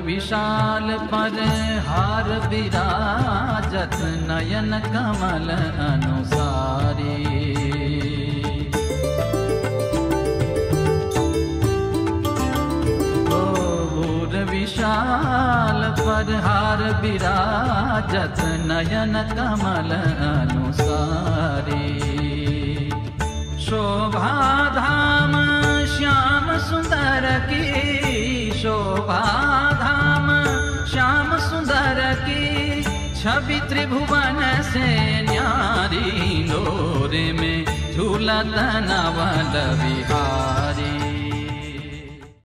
विशाल पर हार विराजत नयन कमल अनुसारी। भूर विशाल पर हार विराजत नयन कमल अनुसारी। शोभा धाम श्याम सुंदर की, शोभा धाम श्याम सुंदर की, छवि त्रिभुवन से न्यारी। लोरे में झूलत नवल विहार।